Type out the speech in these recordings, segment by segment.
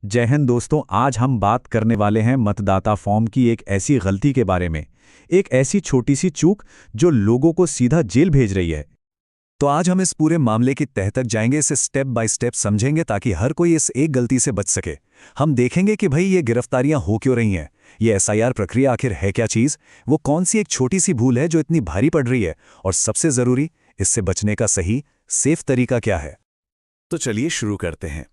जय हिंद दोस्तों। आज हम बात करने वाले हैं मतदाता फॉर्म की एक ऐसी गलती के बारे में। एक ऐसी छोटी सी चूक जो लोगों को सीधा जेल भेज रही है। तो आज हम इस पूरे मामले की तह तक जाएंगे, इसे स्टेप बाय स्टेप समझेंगे ताकि हर कोई इस एक गलती से बच सके। हम देखेंगे कि भाई ये गिरफ्तारियां हो क्यों रही हैं, ये एसआईआर प्रक्रिया आखिर है क्या चीज़, वो कौन सी एक छोटी सी भूल है जो इतनी भारी पड़ रही है, और सबसे ज़रूरी, इससे बचने का सही सेफ तरीका क्या है। तो चलिए शुरू करते हैं।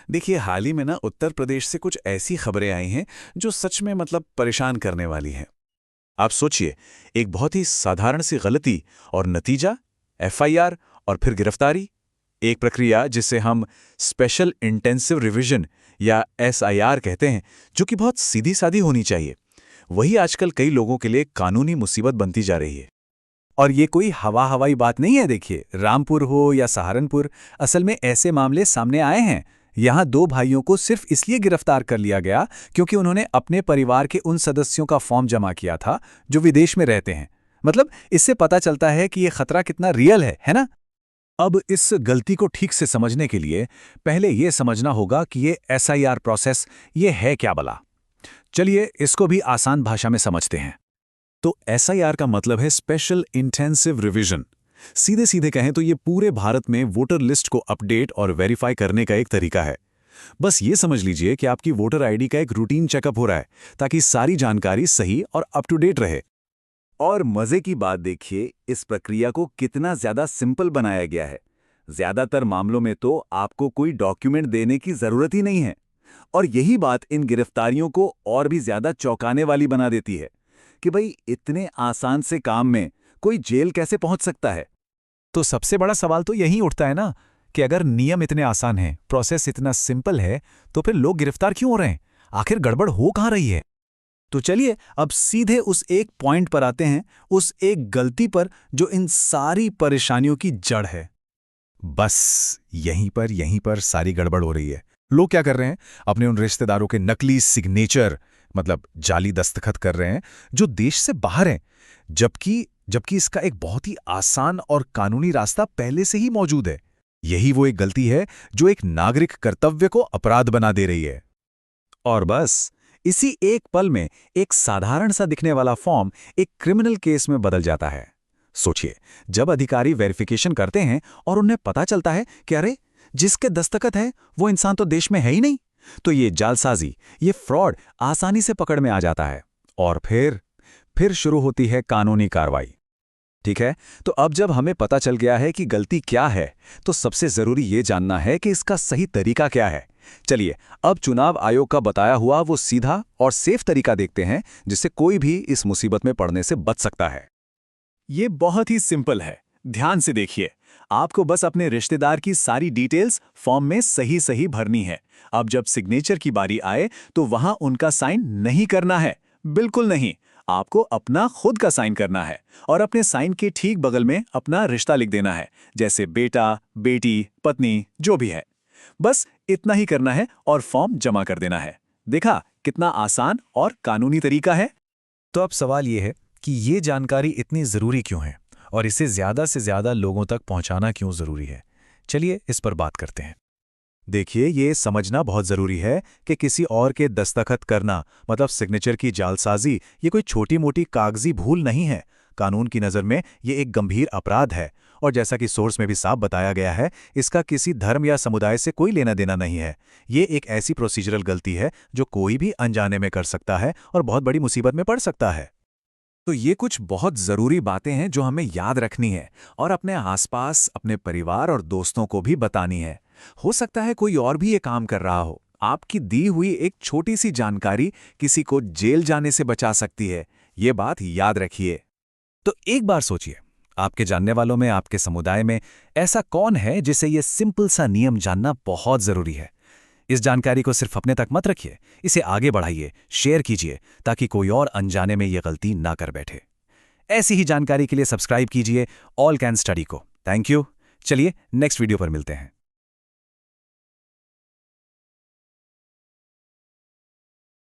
देखिए, हाल ही में ना उत्तर प्रदेश से कुछ ऐसी खबरें आई हैं जो सच में परेशान करने वाली हैं। आप सोचिए, एक बहुत ही साधारण सी गलती और नतीजा एफआईआर और फिर गिरफ्तारी। एक प्रक्रिया जिसे हम स्पेशल इंटेंसिव रिवीजन या एसआईआर कहते हैं, जो कि बहुत सीधी सादी होनी चाहिए, वही आजकल कई लोगों के लिए कानूनी मुसीबत बनती जा रही है। और ये कोई हवाई बात नहीं है। देखिए, रामपुर हो या सहारनपुर, असल में ऐसे मामले सामने आए हैं। यहाँ दो भाइयों को सिर्फ इसलिए गिरफ्तार कर लिया गया क्योंकि उन्होंने अपने परिवार के उन सदस्यों का फॉर्म जमा किया था जो विदेश में रहते हैं। इससे पता चलता है कि ये खतरा कितना रियल है ना? अब इस गलती को ठीक से समझने के लिए पहले ये समझना होगा कि ये एसआईआर प्रोसेस ये है क्या भला। चलिए इसको भी आसान भाषा में समझते हैं। तो एसआईआर का मतलब है स्पेशल इंटेंसिव रिवीजन। सीधे सीधे कहें तो ये पूरे भारत में वोटर लिस्ट को अपडेट और वेरीफाई करने का एक तरीका है। बस ये समझ लीजिए कि आपकी वोटर आईडी का एक रूटीन चेकअप हो रहा है ताकि सारी जानकारी सही और अप टू डेट रहे। और मजे की बात देखिए, इस प्रक्रिया को कितना ज्यादा सिंपल बनाया गया है। ज्यादातर मामलों में तो आपको कोई डॉक्यूमेंट देने की जरूरत ही नहीं है। और यही बात इन गिरफ्तारियों को और भी ज्यादा चौंकाने वाली बना देती है कि भाई इतने आसान से काम में कोई जेल कैसे पहुंच सकता है। तो सबसे बड़ा सवाल तो यही उठता है ना कि अगर नियम इतने आसान हैं, प्रोसेस इतना सिंपल है, तो फिर लोग गिरफ्तार क्यों हो रहे हैं? आखिर गड़बड़ हो कहां रही है? तो चलिए अब सीधे उस एक पॉइंट पर आते हैं, उस एक गलती पर जो इन सारी परेशानियों की जड़ है। बस यहीं पर सारी गड़बड़ हो रही है। लोग क्या कर रहे हैं? अपने उन रिश्तेदारों के नकली सिग्नेचर, जाली दस्तखत कर रहे हैं जो देश से बाहर हैं, जबकि जबकि इसका एक बहुत ही आसान और कानूनी रास्ता पहले से ही मौजूद है। यही वो एक गलती है जो एक नागरिक कर्तव्य को अपराध बना दे रही है। और बस इसी एक पल में एक साधारण सा दिखने वाला फॉर्म एक क्रिमिनल केस में बदल जाता है। सोचिए, जब अधिकारी वेरिफिकेशन करते हैं और उन्हें पता चलता है कि अरे, जिसके दस्तखत है वो इंसान तो देश में है ही नहीं, तो ये जालसाजी, ये फ्रॉड आसानी से पकड़ में आ जाता है। और फिर शुरू होती है कानूनी कार्रवाई। ठीक है, तो अब जब हमें पता चल गया है कि गलती क्या है, तो सबसे जरूरी ये जानना है कि इसका सही तरीका क्या है। चलिए अब चुनाव आयोग का बताया हुआ वो सीधा और सेफ तरीका देखते हैं जिससे कोई भी इस मुसीबत में पड़ने से बच सकता है। ये बहुत ही सिंपल है। ध्यान से देखिए, आपको बस अपने रिश्तेदार की सारी डिटेल्स फॉर्म में सही सही भरनी है। अब जब सिग्नेचर की बारी आए तो वहां उनका साइन नहीं करना है, बिल्कुल नहीं। आपको अपना खुद का साइन करना है और अपने साइन के ठीक बगल में अपना रिश्ता लिख देना है, जैसे बेटा, बेटी, पत्नी, जो भी है। बस इतना ही करना है और फॉर्म जमा कर देना है। देखा कितना आसान और कानूनी तरीका है। तो अब सवाल ये है कि ये जानकारी इतनी जरूरी क्यों है और इसे ज्यादा से ज्यादा लोगों तक पहुंचाना क्यों जरूरी है? चलिए इस पर बात करते हैं। देखिए, ये समझना बहुत जरूरी है कि किसी और के दस्तखत करना, सिग्नेचर की जालसाजी, ये कोई छोटी मोटी कागजी भूल नहीं है। कानून की नज़र में ये एक गंभीर अपराध है। और जैसा कि सोर्स में भी साफ बताया गया है, इसका किसी धर्म या समुदाय से कोई लेना देना नहीं है। ये एक ऐसी प्रोसीजरल गलती है जो कोई भी अनजाने में कर सकता है और बहुत बड़ी मुसीबत में पड़ सकता है। तो ये कुछ बहुत ज़रूरी बातें हैं जो हमें याद रखनी है और अपने आसपास, अपने परिवार और दोस्तों को भी बतानी है। हो सकता है कोई और भी ये काम कर रहा हो। आपकी दी हुई एक छोटी सी जानकारी किसी को जेल जाने से बचा सकती है, ये बात याद रखिए। तो एक बार सोचिए, आपके जानने वालों में, आपके समुदाय में ऐसा कौन है जिसे ये सिंपल सा नियम जानना बहुत ज़रूरी है? इस जानकारी को सिर्फ अपने तक मत रखिए, इसे आगे बढ़ाइए, शेयर कीजिए ताकि कोई और अनजाने में ये गलती ना कर बैठे। ऐसी ही जानकारी के लिए सब्सक्राइब कीजिए ऑल कैन स्टडी को। Thank you. चलिए नेक्स्ट वीडियो पर मिलते हैं।